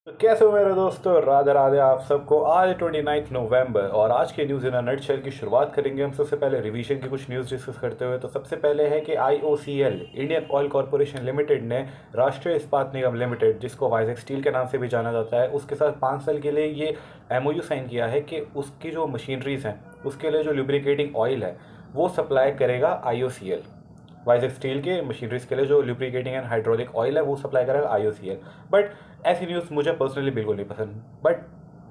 तो कैसे हो मेरे दोस्तों, राधे राधे आप सबको। आज 29 नवंबर और आज के न्यूज़ इन अ नटशेल की शुरुआत करेंगे हम। सबसे पहले रिवीजन की कुछ न्यूज़ डिस्कस करते हुए तो सबसे पहले है कि IOCL Indian oil corporation limited ने राष्ट्रीय इस्पात निगम लिमिटेड, जिसको वाइजैक स्टील के नाम से भी जाना जाता है, उसके साथ 5 साल के लिए ये MOU साइन किया है कि उसकी जो मशीनरीज हैं उसके लिए जो लुब्रिकेटिंग ऑयल है वो सप्लाई करेगा IOCL। वाइजैक स्टील के मशीनरीज के लिए जो लुब्रिकेटिंग एंड हाइड्रोलिक ऑयल है वो सप्लाई करेगा IOCL। बट ऐसी न्यूज़ मुझे पर्सनली बिल्कुल नहीं पसंद। But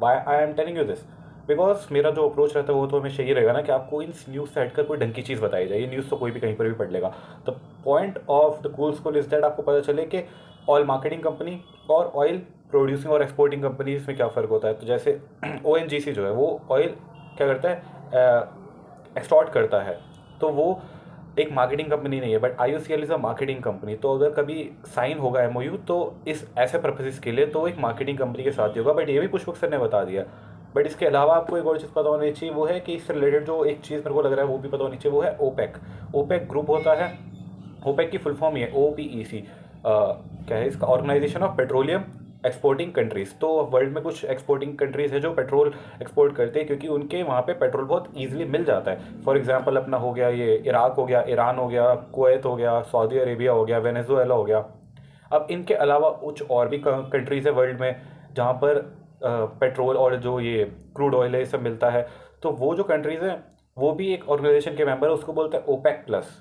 why I am telling you this because मेरा जो अप्रोच रहता है वो तो हमेशा ये रहेगा ना कि आपको इन न्यूज़ से हटकर कोई ढंग की चीज़ बताई जाए। ये न्यूज़ तो कोई भी कहीं पर भी पढ़ लेगा। The point of the cool school is that आपको पता चले कि ऑयल मार्केटिंग कंपनी और ऑयल प्रोड्यूसिंग और एक्सपोर्टिंग कंपनीज में क्या फ़र्क होता है। तो जैसे ONGC जो है वो ऑयल क्या करता है, एक्सटॉर्ट करता है। तो वो एक मार्केटिंग कंपनी नहीं है, but IOCL is a marketing company. तो अगर कभी साइन होगा MOU तो इस ऐसे पर्पसेस के लिए तो एक मार्केटिंग कंपनी के साथ ही होगा। बट ये भी पुष्पक सर ने बता दिया। बट इसके अलावा आपको एक और चीज़ पता होनी चाहिए, वो है कि इससे रिलेटेड जो एक चीज़ मेरे को लग रहा है वो भी पता होनी चाहिए, वो है ओपेक। ओपेक ग्रुप होता है। ओपेक की फुल फॉर्म ही है OPEC। क्या है इसका, organization of petroleum exporting countries. तो वर्ल्ड में कुछ एक्सपोर्टिंग कंट्रीज़ है जो पेट्रोल एक्सपोर्ट करते हैं, क्योंकि उनके वहाँ पे पेट्रोल बहुत ईजिली मिल जाता है। फॉर एग्जांपल अपना हो गया ये इराक हो गया, ईरान हो गया, कुवैत हो गया, सऊदी अरेबिया हो गया, वेनेजुएला हो गया। अब इनके अलावा कुछ और भी कंट्रीज़ है वर्ल्ड में जहाँ पर पेट्रोल और जो ये क्रूड ऑयल है ये सब मिलता है। तो वो जो कंट्रीज़ हैं वो भी एक ऑर्गेनाइजेशन के मेंबर है, उसको बोलते हैं OPEC+।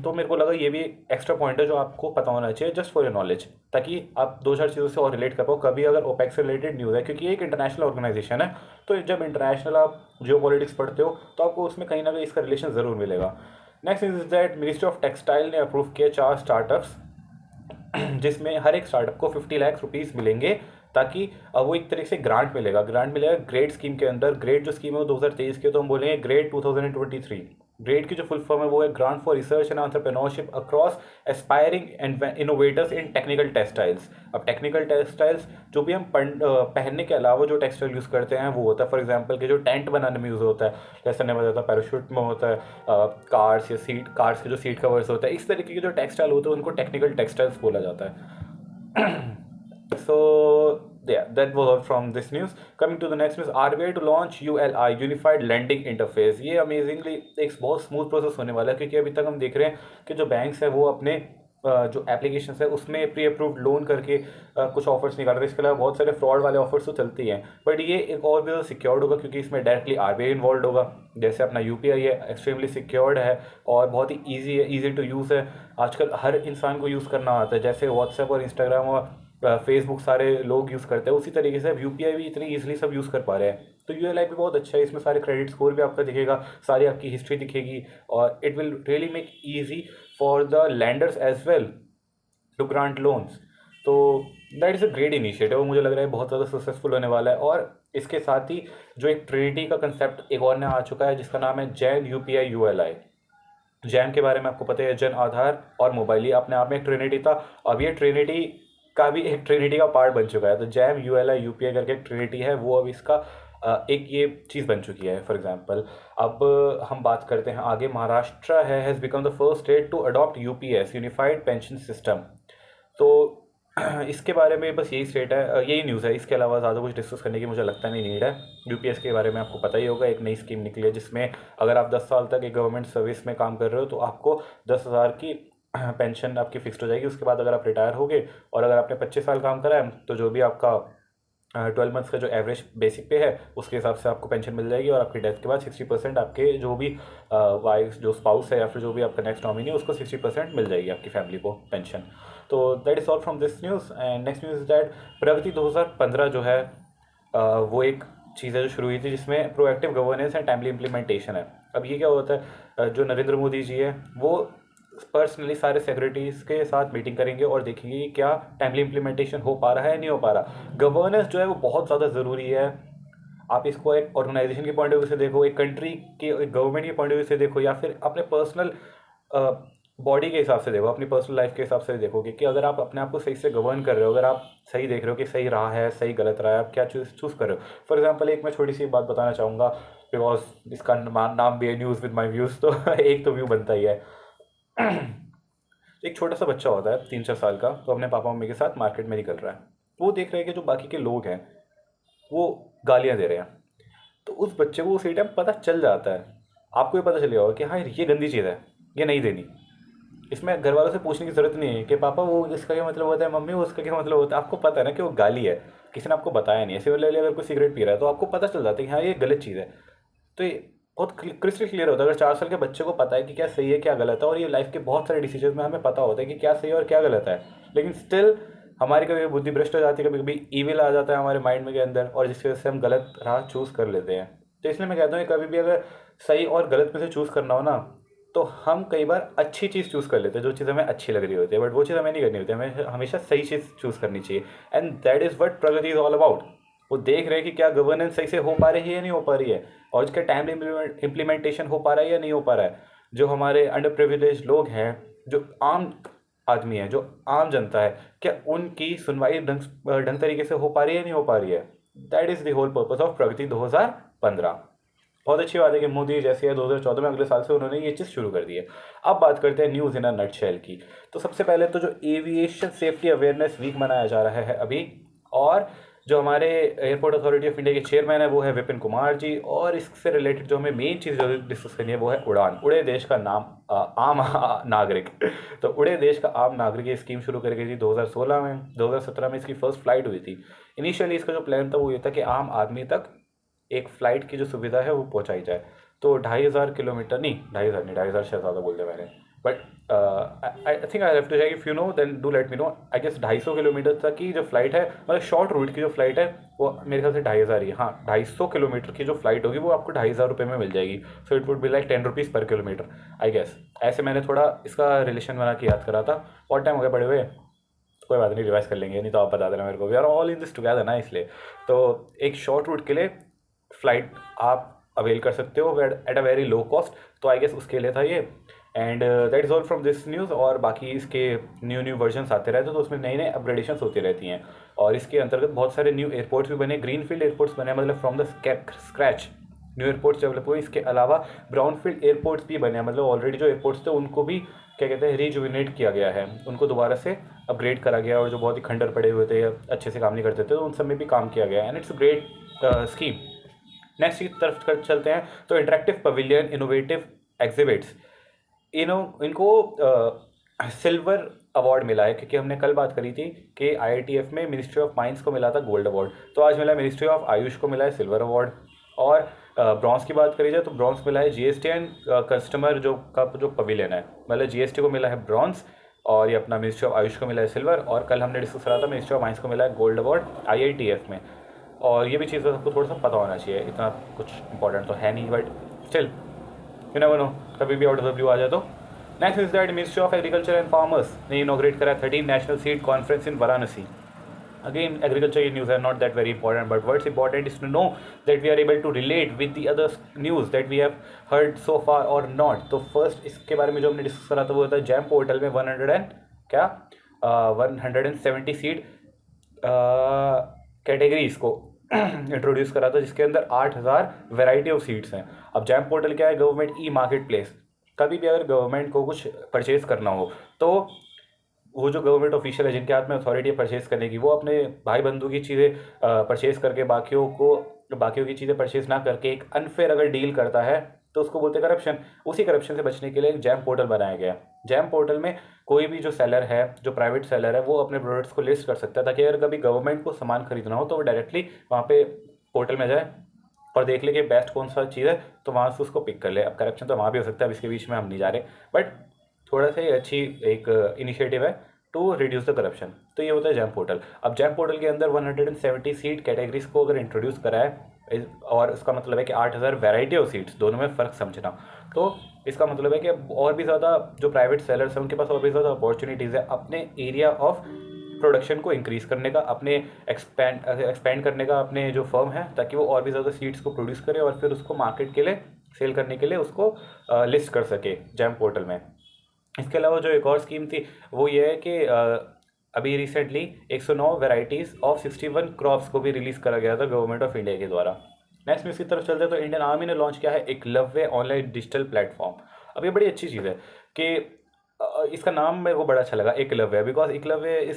तो मेरे को लगा ये भी एक्स्ट्रा पॉइंट है जो आपको पता होना चाहिए, जस्ट फॉर योर नॉलेज, ताकि आप दो चार चीज़ों से और रिलेट कर पाओ कभी अगर ओपेक से रिलेटेड न्यूज़ है, क्योंकि ये एक इंटरनेशनल ऑर्गेनाइजेशन है। तो जब इंटरनेशनल आप जियो पॉलिटिक्स पढ़ते हो तो आपको उसमें कहीं ना कहीं इसका रिलेशन ज़रूर मिलेगा। Next is that ministry of textile ने अप्रूव किया 4 स्टार्टअप्स, जिसमें हर एक स्टार्टअप को 50 लाख रुपीज़ मिलेंगे, ताकि वो एक तरीके से ग्रांट मिलेगा ग्रेड स्कीम के अंदर। ग्रेड जो स्कीम है वो 2023 की है, तो हम बोलेंगे ग्रेड 2023। ग्रेड की जो फुल फॉर्म है वो है grant for research and entrepreneurship across aspiring and innovators in technical textiles. अब टेक्निकल टेक्सटाइल्स जो भी हम पहनने के अलावा जो टेक्सटाइल यूज़ करते हैं वो होता है, फॉर एग्जाम्पल के जो टेंट बनाने में यूज़ होता है, जैसे ने बताया था पैराशूट में होता है, कार्स या सीट कार्स के जो सीट कवर्स होता है, इस तरीके के जो टेक्सटाइल होते हैं उनको टेक्निकल टेक्सटाइल्स बोला जाता है। So yeah, that was all from this news. Coming to the next news, RBI to launch ULI Unified Lending Interface। ये अमेजिंगली एक बहुत स्मूथ प्रोसेस होने वाला है, क्योंकि अभी तक हम देख रहे हैं कि जो बैंक्स है वो अपने जो एप्लीकेशन है उसमें प्री अप्रूव्ड लोन करके कुछ ऑफर्स निकाल रहे हैं। इसके अलावा बहुत सारे फ्रॉड वाले ऑफर्स तो चलते ही हैं, बट ये एक और भी सिक्योर्ड होगा क्योंकि इसमें डायरेक्टली RBI इन्वॉल्व होगा। जैसे अपना UPI है, एक्सट्रीमली सिक्योर्ड है और बहुत ही ईजी है, ईजी टू यूज़ है। आजकल हर इंसान को यूज़ करना आता है, जैसे व्हाट्सएप और इंस्टाग्राम और फेसबुक सारे लोग यूज़ करते हैं, उसी तरीके से अब UPI भी इतनी ईजिली सब यूज़ कर पा रहे हैं। तो ULI भी बहुत अच्छा है, इसमें सारे क्रेडिट स्कोर भी आपका दिखेगा, सारी आपकी हिस्ट्री दिखेगी, और it will really make easy for the lenders as well to grant loans. तो that is a great initiative, मुझे लग रहा है बहुत ज़्यादा सक्सेसफुल होने वाला है। और इसके साथ ही जो एक ट्रिनिटी का कंसेप्ट एक और नया आ चुका है जिसका नाम है जैन UPI ULI। जैम के बारे में आपको पता है, जन आधार और मोबाइल, ये अपने आप में एक ट्रिनिटी था। अब ये ट्रिनिटी का भी एक ट्रिनिटी का पार्ट बन चुका है। तो जैम ULI UPI करके एक ट्रिनिटी है, वो अब इसका एक ये चीज़ बन चुकी है। फॉर एग्जांपल अब हम बात करते हैं आगे, महाराष्ट्र है has become the first state to adopt UPS unified pension system. तो इसके बारे में बस यही स्टेट है, यही न्यूज़ है। इसके अलावा ज़्यादा कुछ डिस्कस करने की मुझे लगता नहीं नीड है। UPS के बारे में आपको पता ही होगा, एक नई स्कीम निकली है जिसमें अगर आप 10 साल तक एक गवर्नमेंट सर्विस में काम कर रहे हो तो आपको 10,000 की पेंशन आपकी फिक्स्ड हो जाएगी। उसके बाद अगर आप रिटायर हो गए और अगर आपने 25 साल काम करा है तो जो भी आपका 12 मंथ्स का जो एवरेज बेसिक पे है उसके हिसाब से आपको पेंशन मिल जाएगी। और आपकी डेथ के बाद 60% आपके जो भी वाइफ जो स्पाउस है या फिर जो भी आपका नेक्स्ट नॉमिनी है उसको 60% मिल जाएगी आपकी फैमिली को पेंशन। तो that is all from this news. And next news is that Pragati 2015 जो है वो एक चीज़ है जो शुरू हुई थी जिसमें proactive governance and timely implementation है। अब ये क्या होता है, जो नरेंद्र मोदी जी है वो पर्सनली सारे सेक्रेटरीज के साथ मीटिंग करेंगे और देखेंगे कि क्या टाइमली इम्प्लीमेंटेशन हो पा रहा है नहीं हो पा रहा। गवर्नेंस जो है वो बहुत ज़्यादा ज़रूरी है। आप इसको एक ऑर्गेनाइजेशन के पॉइंट ऑफ व्यू से देखो, एक कंट्री के एक गवर्नमेंट के पॉइंट ऑफ व्यू से देखो, या फिर अपने पर्सनल बॉडी के हिसाब से देखो, अपनी पर्सनल लाइफ के हिसाब से देखोगे कि अगर आप अपने आप को सही से गवर्न कर रहे हो, अगर आप सही देख रहे हो कि सही रहा है सही गलत रहा है, आप क्या चूज़ कर रहे हो। फॉर एग्जाम्पल एक मैं छोटी सी बात बताना चाहूँगा, बिकॉज इसका नाम भी है न्यूज़ विद माई व्यूज़। तो एक तो व्यू बनता ही है। एक छोटा सा बच्चा होता है 3-4 साल का, तो अपने पापा मम्मी के साथ मार्केट में निकल रहा है। वो देख रहे हैं कि जो बाकी के लोग हैं वो गालियाँ दे रहे हैं, तो उस बच्चे को उसी टाइम पता चल जाता है। आपको भी पता चल गया होगा कि हाँ ये गंदी चीज़ है, ये नहीं देनी। इसमें घर वालों से पूछने की ज़रूरत नहीं है कि पापा वो इसका क्या मतलब होता है, मम्मी वो उसका क्या मतलब होता है। आपको पता है ना कि वो गाली है, किसी ने आपको बताया नहीं है। सिमिलरली अगर कोई सिगरेट पी रहा है तो आपको पता चल जाता है कि हाँ ये गलत चीज़ है। तो ये बहुत क्रिस्टल क्लियर होता है अगर 4 साल के बच्चे को पता है कि क्या सही है क्या गलत है। और ये लाइफ के बहुत सारे डिसीजन में हमें पता होता है कि क्या सही है और क्या गलत है, लेकिन स्टिल हमारी कभी बुद्धि भ्रष्ट हो जाती है, कभी कभी ईविल आ जाता है हमारे माइंड में के अंदर, और जिसकी वजह से हम गलत राह चूज़ कर लेते हैं। तो इसलिए मैं कहता हूँ कि कभी भी अगर सही और गलत में से चूज़ करना हो ना, तो हम कई बार अच्छी चीज़ चूज़ कर लेते हैं, जो चीज़ हमें अच्छी लग रही होती है, बट वो चीज़ हमें नहीं करनी होती, हमें हमेशा सही चीज़ चूज़ करनी चाहिए। And that is what Pragati is all about. वो देख रहे हैं कि क्या गवर्नेंस सही से हो पा रही है या नहीं हो पा रही है, और इसका टाइम इम्प्लीमेंटेशन हो पा रहा है या नहीं हो पा रहा है। जो हमारे अंडर प्रिविलेज लोग हैं, जो आम आदमी है, जो आम जनता है, क्या उनकी सुनवाई ढंग तरीके से हो पा रही है या नहीं हो पा रही है। That is the whole purpose of Pragati 2015। बहुत अच्छी बात है कि मोदी जैसे है 2014 में, अगले साल से उन्होंने ये चीज़ शुरू कर दी है। अब बात करते हैं न्यूज़ इन अ नटशेल की। तो सबसे पहले तो जो एविएशन सेफ्टी अवेयरनेस वीक मनाया जा रहा है अभी, और जो हमारे एयरपोर्ट अथॉरिटी ऑफ इंडिया के चेयरमैन है वो है विपिन कुमार जी, और इससे रिलेटेड जो हमें मेन चीज़ जो डिस्कस करनी है वो है उड़ान, उड़े देश का नाम आम नागरिक। तो उड़े देश का आम नागरिक ये स्कीम शुरू कर गई थी 2016 में। 2017 में इसकी फर्स्ट फ्लाइट हुई थी। इनिशियली इसका जो प्लान था वो ये था कि आम आदमी तक एक फ़्लाइट की जो सुविधा है वो पहुंचाई जाए। तो 2,500 किलोमीटर नहीं, 2,500 नहीं, 2,500 शायद ज़्यादा बोल दिया मैंने, but I think I have to check. If you know then do let me know. I guess 250 kilometre तक की जो फ्लाइट है, मतलब शॉर्ट रूट की जो फ्लाइट है, वो मेरे ख्याल से 2,500 ही है। हाँ, 250 किलोमीटर की जो फ्लाइट होगी वो आपको 2,500 रुपये में मिल जाएगी। So it would be like 10 rupees पर किलोमीटर आई गेस। ऐसे मैंने थोड़ा इसका रिलेशन बना के याद करा था। बहुत टाइम हो गया पड़े हुए, कोई बात नहीं, रिवाइज कर लेंगे, नहीं तो आप बता देना मेरे को। We are all in this together ना, इसलिए। तो एक शॉर्ट रूट के लिए फ़्लाइट आप अवेल कर सकते हो at a very low cost. तो आई गेस उसके लिए था ये। And that is all from this news. और बाकी इसके न्यू न्यू वर्जन्स आते रहते हैं, तो उसमें नई नई अपग्रेडेशंस होती रहती हैं। और इसके अंतर्गत बहुत सारे न्यू एयरपोर्ट्स भी बने, ग्रीनफील्ड एयरपोर्ट्स बने, मतलब from the scratch new airports develop हुए। इसके अलावा ब्राउनफील्ड एयरपोर्ट्स भी बने, मतलब ऑलरेडी जो एयरपोर्ट्स थे उनको भी क्या कहते हैं रिजुविनेट किया गया है, उनको दोबारा से अपग्रेड करा गया। और जो बहुत ही खंडर पड़े हुए थे या अच्छे से काम नहीं करते थे, तो उन सब में भी काम किया गया है। And it's a great scheme. Next की तरफ चलते हैं। तो इंटरेक्टिव पवेलियन, इनोवेटिव एग्जिबिट्स, इनको सिल्वर अवार्ड मिला है, क्योंकि हमने कल बात करी थी कि आईआईटीएफ में मिनिस्ट्री ऑफ माइंस को मिला था गोल्ड अवार्ड, तो आज मिला मिनिस्ट्री ऑफ आयुष को मिला है सिल्वर अवार्ड। और ब्रॉन्ज की बात करी जाए तो ब्रॉन्ज मिला है जीएसटी एंड कस्टमर जो पवेलियन है, मतलब जीएसटी को मिला है ब्रॉन्ज, और ये अपना मिनिस्ट्री ऑफ आयुष को मिला है सिल्वर। और कल हमने डिस्कस करा था मिनिस्ट्री ऑफ माइंस को मिला है गोल्ड अवार्ड आईआईटीएफ में। और ये भी चीज़ सबको थोड़ा सा पता होना चाहिए, इतना कुछ इंपॉर्टेंट तो है नहीं, but still you never know, कभी भी आउट ऑफ द ब्लू आ जाए तो। Next is that ministry of agriculture and farmers ने इनोग्रेट करा 13 national seed conference in Varanasi. Again, agriculture news are not that very important, but what's important is to know that we are able to relate with the other news that we have heard so far or not. तो first इसके बारे में जो हमने discuss करा था वो था जैम पोर्टल में 100 एंड क्या 170 सीड कैटेगरीज को इंट्रोड्यूस करा था, जिसके अंदर 8,000 वेराइटी ऑफ सीड्स हैं। अब जैम पोर्टल क्या है? Government e market place. कभी भी अगर गवर्नमेंट को कुछ परचेज करना हो तो वो जो गवर्नमेंट ऑफिशियल है जिनके हाथ में अथॉरिटी है परचेज करने की, वो अपने भाई बंधु की चीज़ें परचेज करके बाकियों की चीज़ें परचेज ना करके एक अनफेयर अगर डील करता है तो उसको बोलते हैं करप्शन। उसी करप्शन से बचने के लिए एक जैम पोर्टल बनाया गया। जैम पोर्टल में कोई भी जो सेलर है, जो प्राइवेट सेलर है, वो अपने प्रोडक्ट्स को लिस्ट कर सकता है, ताकि अगर कभी गवर्नमेंट को सामान खरीदना हो तो वो डायरेक्टली वहाँ पे पोर्टल में जाए और देख ले कि बेस्ट कौन सा चीज़ है, तो वहाँ से उसको पिक कर ले। अब करप्शन तो वहाँ भी हो सकता है, अब इसके बीच में हम नहीं जा रहे, बट थोड़ा सा ये अच्छी एक इनिशिएटिव है टू रिड्यूस द करप्शन। तो ये होता है जैम पोर्टल। अब जैम पोर्टल के अंदर 170 सीट कैटेगरीज को अगर इंट्रोड्यूस करा है, और इसका मतलब है कि 8,000 वेराइटी ऑफ सीट्स, दोनों में फ़र्क समझना। तो इसका मतलब है कि और भी ज़्यादा जो प्राइवेट सेलर्स हैं उनके पास और भी ज़्यादा अपॉर्चुनिटीज़ है अपने एरिया ऑफ प्रोडक्शन को इंक्रीज़ करने का, अपने एक्सपेंड करने का, अपने जो फर्म है, ताकि वो और भी ज़्यादा सीड्स को प्रोड्यूस करे और फिर उसको मार्केट के लिए सेल करने के लिए उसको लिस्ट कर सके जैम पोर्टल में। इसके अलावा जो एक और स्कीम थी वो ये है कि अभी रिसेंटली 109 वेराइटीज़ ऑफ 61 क्रॉप्स को भी रिलीज़ करा गया था गवर्नमेंट ऑफ इंडिया के द्वारा। नेक्स्ट में इसकी तरफ चलते हैं तो इंडियन आर्मी ने लॉन्च किया है एकलव्य ऑनलाइन डिजिटल प्लेटफॉर्म। अब ये बड़ी अच्छी चीज़ है कि इसका नाम मेरे को बड़ा अच्छा लगा Eklavya, because Eklavya is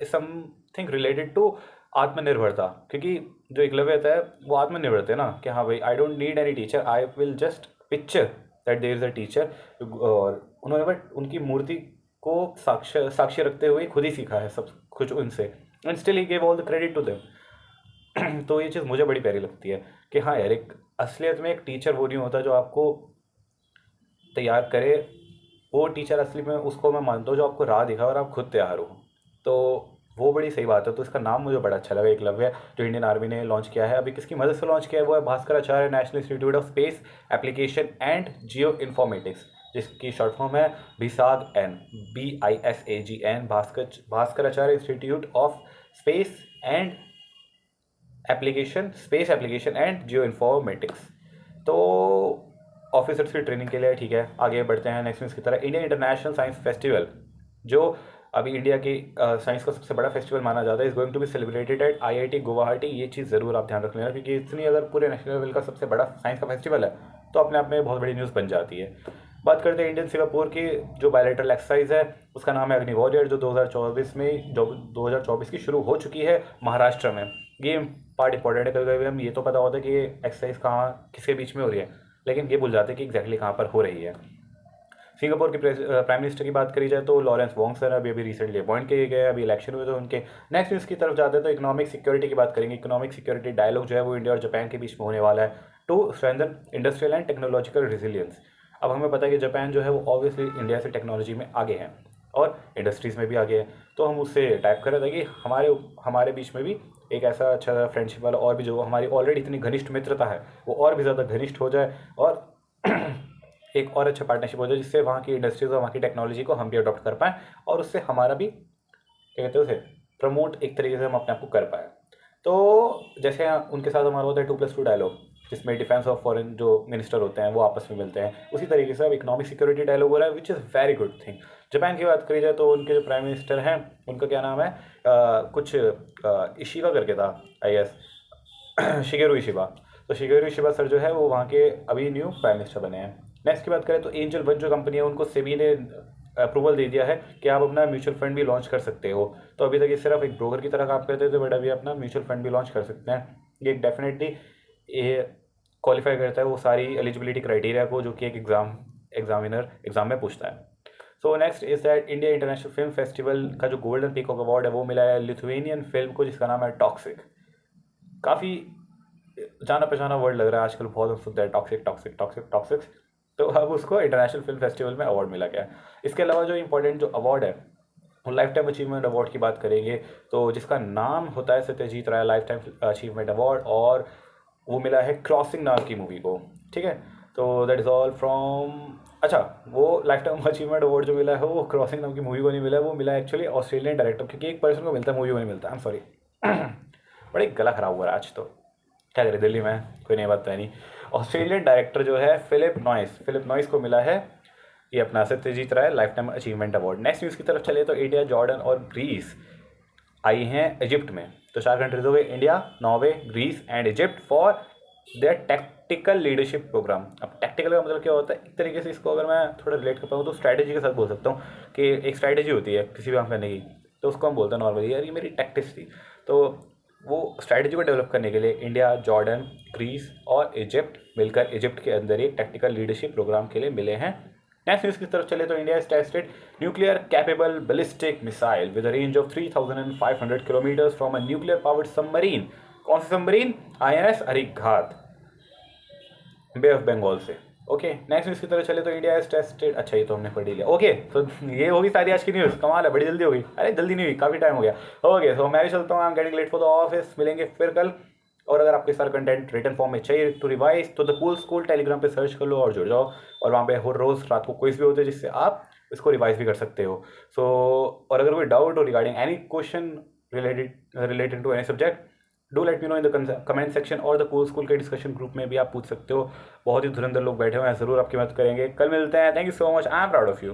something related to आत्मनिर्भरता, क्योंकि जो एकलव्य है वो आत्मनिर्भर थे ना, कि हाँ भाई I don't need any teacher, I will just picture that there is a teacher. और उन्होंने बट उनकी मूर्ति को साक्ष्य रखते हुए खुद ही सीखा है सब कुछ उनसे, and still he gave all the credit to them. तो ये चीज़ मुझे बड़ी प्यारी लगती है कि हाँ यार, एक असलियत में एक टीचर वो नहीं होता जो आपको तैयार करे, वो टीचर असली में उसको मैं मानता हूँ जो आपको राह दिखा और आप खुद तैयार हो। तो वो बड़ी सही बात है। तो इसका नाम मुझे बड़ा अच्छा लगा, एकलव्य, जो इंडियन आर्मी ने लॉन्च किया है। अभी किसकी मदद से लॉन्च किया है वो है Bhaskaracharya national institute of space application and geo informatics, जिसकी शॉर्ट फॉर्म है BISAGN, BISAGN, Bhaskaracharya institute of space application and geo informatics. तो ऑफिसर्स की ट्रेनिंग के लिए ठीक है। आगे बढ़ते हैं नेक्स्ट न्यूज़ की तरह। इंडिया इंटरनेशनल साइंस फेस्टिवल, जो अभी इंडिया की साइंस का सबसे बड़ा फेस्टिवल माना जाता है, is going to be celebrated at IIT Guwahati. ये चीज़ ज़रूर आप ध्यान रख लेना, क्योंकि इतनी अगर पूरे नेशनल लेवल का सबसे बड़ा साइंस का फेस्टिवल है तो अपने आप में बहुत बड़ी न्यूज़ बन जाती है। बात करते हैं इंडियन सिंगापुर की जो बायलैटरल एक्सरसाइज है, उसका नाम है अग्निवॉरियर, जो 2024 की शुरू हो चुकी है महाराष्ट्र में। ये पार्ट इंपॉर्टेंट है, कभी कभी हम ये तो पता होता है कि ये एक्सरसाइज कहाँ किसके बीच में हो रही है, लेकिन ये भूल जाते हैं कि एग्जैक्टली कहाँ पर हो रही है। सिंगापुर के प्राइम मिनिस्टर की बात करी जाए तो लॉरेंस वोंग सर अभी रिसेंटली अपॉइंट किए गए, अभी इलेक्शन हुए तो उनके। नेक्स्ट न्यूज़ की तरफ जाते हैं तो इकोनॉमिक सिक्योरिटी की बात करेंगे। इकोनॉमिक सिक्योरिटी डायलॉग जो है वो इंडिया और जापान के बीच में होने वाला है to strengthen industrial and technological resilience. अब हमें पता है कि जापान जो है वो ऑब्वियसली इंडिया से टेक्नोलॉजी में आगे हैं और इंडस्ट्रीज़ में भी आगे हैं, तो हम उससे टाइप कर रहे थे कि हमारे बीच में भी एक ऐसा अच्छा फ्रेंडशिप वाला और भी जो हमारी ऑलरेडी इतनी घनिष्ठ मित्रता है वो और भी ज़्यादा घनिष्ठ हो जाए, और एक और अच्छा पार्टनरशिप हो जाए, जिससे वहाँ की इंडस्ट्रीज़ और वहाँ की टेक्नोलॉजी को हम भी अडॉप्ट कर पाएँ और उससे हमारा भी क्या कहते हैं उसे प्रमोट एक तरीके से हम अपने आप को कर पाएँ। तो जैसे उनके साथ हमारा होता है 2+2 डायलॉग, जिसमें डिफेंस और फॉरेन जो मिनिस्टर होते हैं वो आपस में मिलते हैं, उसी तरीके से अब इकोनॉमिक सिक्योरिटी डायलॉग हो रहा है, which is very good thing. Japan की बात करी जाए तो उनके जो प्राइम मिनिस्टर हैं उनका क्या नाम है, कुछ इशिबा करके था आई गेस, शिगेरू इशिबा। तो शिगेरू इशिबा सर जो है वो वहाँ के अभी न्यू प्राइम मिनिस्टर बने हैं। नेक्स्ट की बात करें तो एंजल वन जो कंपनी है उनको सेबी ने अप्रूवल दे दिया है कि आप अपना म्यूचुअल फंड भी लॉन्च कर सकते हो। तो अभी तक ये सिर्फ एक ब्रोकर की तरह काम करते थे, बट अभी अपना म्यूचुअल फंड भी लॉन्च कर सकते हैं। ये डेफिनेटली ये क्वालिफाई करता है वो सारी एलिजिबिलिटी क्राइटेरिया को जो कि एक एग्जाम में पूछता है। So next is that India international film festival का जो गोल्डन पीकॉक अवार्ड है वो मिला है लिथुएनियन फिल्म को, जिसका नाम है टॉक्सिक। काफ़ी जाना पहचाना वर्ड लग रहा है आजकल, बहुत सुनता है टॉक्सिक टॉक्सिक टॉक्सिक टॉक्सिक। तो अब उसको इंटरनेशनल फिल्म फेस्टिवल में अवार्ड मिला गया। इसके अलावा जो इंपॉर्टेंट जो अवार्ड है वो लाइफ टाइम अचीवमेंट अवार्ड की बात करेंगे, तो जिसका नाम होता है Satyajit Ray lifetime achievement award, और वो मिला है क्रॉसिंग नाम की मूवी को। ठीक है, तो दैट इज़ ऑल फ्रॉम। अच्छा, वो लाइफ टाइम अचीवमेंट अवार्ड जो मिला है वो क्रॉसिंग नाम की मूवी को नहीं मिला है, वो मिला है एक्चुअली ऑस्ट्रेलियन डायरेक्टर, क्योंकि एक पर्सन को मिलता है मूवी को नहीं मिलता। आई एम सॉरी, बड़ा गला खराब हुआ है आज, तो क्या करें, दिल्ली में कोई नई बात तो है नहीं। ऑस्ट्रेलियन डायरेक्टर जो है फिलिप नॉइस को मिला है ये अपना Satyajit Ray lifetime achievement award. Next news की तरफ चले तो इंडिया, जॉर्डन और ग्रीस आई हैं इजिप्ट में। तो 4 कंट्रीज हो गए, India, Norway, Greece and Egypt, for their tactical leadership programme. अब टैक्टिकल का मतलब क्या होता है, एक तरीके से इसको अगर मैं थोड़ा रिलेट कर पाऊँ तो स्ट्रैटेजी के साथ बोल सकता हूँ कि एक स्ट्रैटेजी होती है किसी भी काम करने की, तो उसको हम बोलते हैं नॉर्मली यार ये मेरी टैक्टिक्स थी। तो वो स्ट्रैटेजी को डेवलप करने के लिए इंडिया, जॉर्डन, ग्रीस और इजिप्ट मिलकर इजिप्ट के अंदर एक टैक्टिकल लीडरशिप प्रोग्राम के लिए मिले हैं। नेक्स्ट न्यूज़ की तरफ चले तो India tested nuclear capable ballistic missile with a range of 3500 kilometres from a nuclear powered submarine. कौन सी submarine? INS Harighat, Bay of Bengal से। ओके, नेक्स्ट न्यूज़ की तरफ चले तो इंडिया टेस्टेड। अच्छा, ये तो हमने पढ़ ही लिया। ओके, तो ये होगी सारी आज की न्यूज़। कमाल है, बड़ी जल्दी हो गई। अरे जल्दी नहीं हुई, काफ़ी टाइम हो गया। ओके, तो मैं भी चलता हूँ, I am getting late for the office. मिलेंगे फिर कल। और अगर आपके सारा कंटेंट रिटन फॉर्म में चाहिए टू रिवाइज तो द कूल स्कूल टेलीग्राम पे सर्च कर लो और जुड़ जाओ, और वहाँ पे हर रोज़ रात को क्विज भी होते हैं जिससे आप इसको रिवाइज भी कर सकते हो। सो और अगर कोई डाउट हो regarding any question related to any subject, do let me know in the comment section, और द कूल स्कूल के डिस्कशन ग्रुप में भी आप पूछ सकते हो। बहुत ही धुरंधर लोग बैठे हुए हैं, ज़रूर आपकी मदद करेंगे। कल मिलते हैं। Thank you so much, I am proud of you.